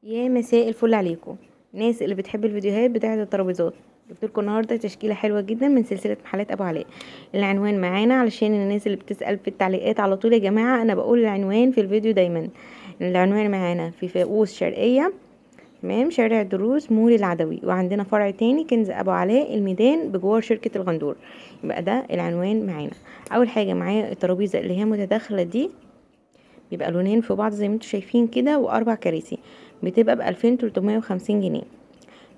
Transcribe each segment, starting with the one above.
يا مساء الفل عليكم الناس اللي بتحب الفيديوهات بتاعه الترابيزات. جبت لكم النهارده تشكيله حلوه جدا من سلسله محلات ابو علاء. العنوان معانا علشان الناس اللي بتسال في التعليقات على طول، يا جماعه انا بقول العنوان في الفيديو دايما. العنوان معانا في فاقوس شرقيه، تمام، شارع دروس مول العدوي، وعندنا فرع تاني كنز ابو علاء الميدان بجوار شركه الغندور. يبقى ده العنوان معانا. اول حاجه معايا الترابيزه اللي هي متداخله دي، بيبقى لونين في بعض زي ما انتم شايفين كده، واربع كراسي، بتبقى ب2350 جنيه.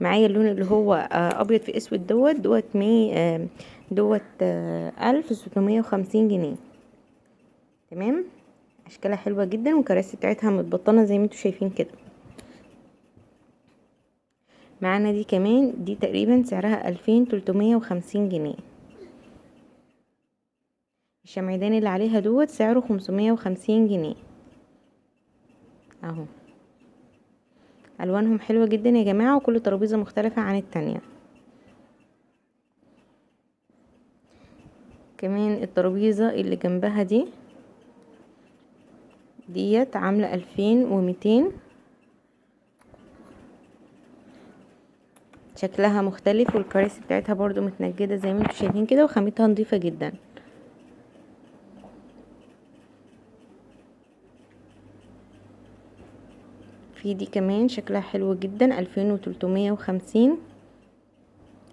معايا اللون اللي هو ابيض في اسود، دوت مي دوت 1650 جنيه. تمام، اشكالها حلوة جدا والكراسي بتاعتها متبطنة زي ما انتم شايفين كده. معانا دي كمان، دي تقريبا سعرها 2350 جنيه. الشمعدان اللي عليها دوت سعره 550 جنيه اهو. الوانهم حلوة جدا يا جماعة، وكل ترابيزة مختلفة عن التانية. كمان الترابيزة اللي جنبها ديت عاملة 2200، شكلها مختلف، والكراسي بتاعتها برضو متنجدة زي ما انتم شايفين كده، وخامتها نظيفة جدا. في دي كمان شكلها حلو جدا، 2350،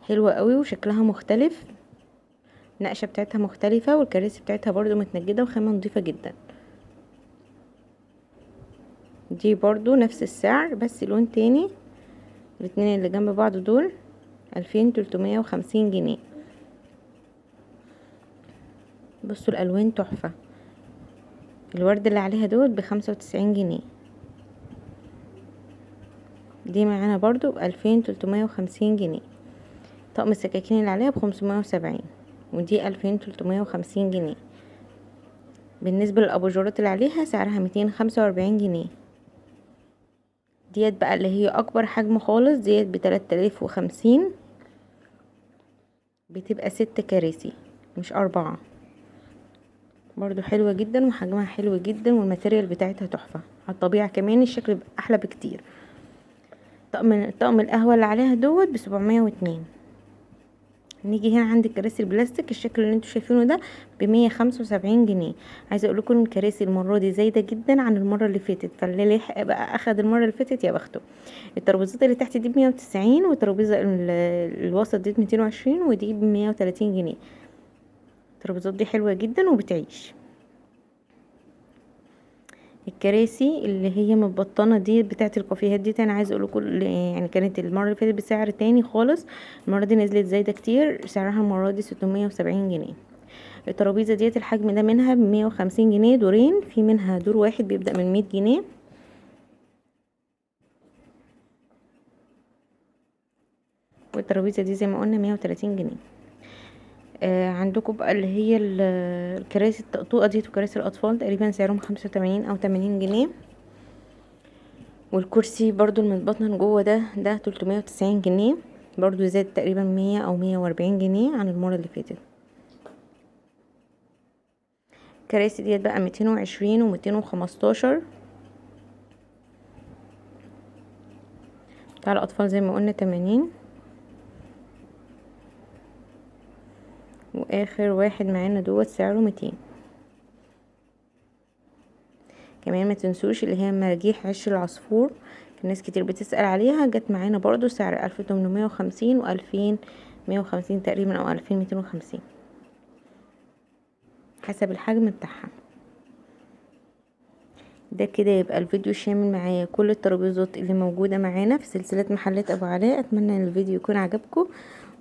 حلوة قوي وشكلها مختلف، النقشة بتاعتها مختلفة، والكراسي بتاعتها برضو متنجدة وخامة نظيفة جدا. دي برضو نفس السعر بس لون تاني. الاتنين اللي جنب بعض دول 2350 جنيه. بصوا الالوان تحفة. الورد اللي عليها دوت ب95 جنيه. دي معانا برضو ب2350 جنيه. طقم السكاكين اللي عليها ب570، ودي 2350 جنيه. بالنسبة للأباجورات اللي عليها سعرها 245 جنيه. ديت بقى اللي هي أكبر حجم خالص، ديت ب3050، بتبقى 6 كراسي مش 4. برضو حلوة جدا وحجمها حلو جدا، والماتيريال بتاعتها تحفة على الطبيعة، كمان الشكل بقى أحلى بكتير. طقم القهوة اللي عليها دوت ب702. نيجي هنا عند الكراسي البلاستيك، الشكل اللي انتوا شايفينه ده ب175 جنيه. عايزه اقول لكم الكراسي المره دي زايده جدا عن المره اللي فاتت، فاللي لحق بقى اخد المره اللي فاتت يا بخته. الترابيزات اللي تحت دي ب190، والترابيزه الوسط دي ب220، ودي ب130 جنيه. الترابيزات دي حلوه جدا وبتعيش. الكراسي اللي هي متبطنه دي بتاعه الكافيهات دي، انا عايزه اقول لكم يعني كانت المره اللي فاتت بسعر تاني خالص، المره دي نزلت زايده كتير، سعرها المره دي 670 جنيه. الترابيزه ديت الحجم ده منها ب150 جنيه، دورين، في منها دور واحد بيبدأ من 100 جنيه. والترابيزه دي زي ما قلنا 130 جنيه. عندكم بقى اللي هي الكراسي الطقطوقه دي وكراسي الاطفال، تقريبا سعرهم 85 او 80 جنيه. والكرسي برضو المتبطن جوه ده 390 جنيه، برضو زاد تقريبا 100 او 140 جنيه عن المره اللي فاتت. الكراسي ديت بقى 220 و215. بتاع الاطفال زي ما قلنا 80. واخر واحد معانا دوت سعره 200. كمان ما تنسوش اللي هي مراجيح عش العصفور، ناس كتير بتسأل عليها، جت معانا برضو سعر 1850 و2150 تقريبا، او 2250 حسب الحجم بتاعها. ده كده يبقى الفيديو شامل معايا كل الترابيزات اللي موجودة معانا في سلسلة محلات ابو علاء. اتمنى ان الفيديو يكون عجبكم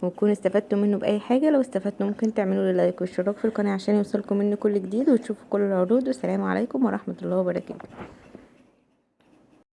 وتكونوا استفدتوا منه باي حاجة. لو استفدتوا ممكن تعملوا لي لايك واشتراك في القناة عشان يوصلكم مني كل جديد وتشوفوا كل العروض. والسلام عليكم ورحمة الله وبركاته.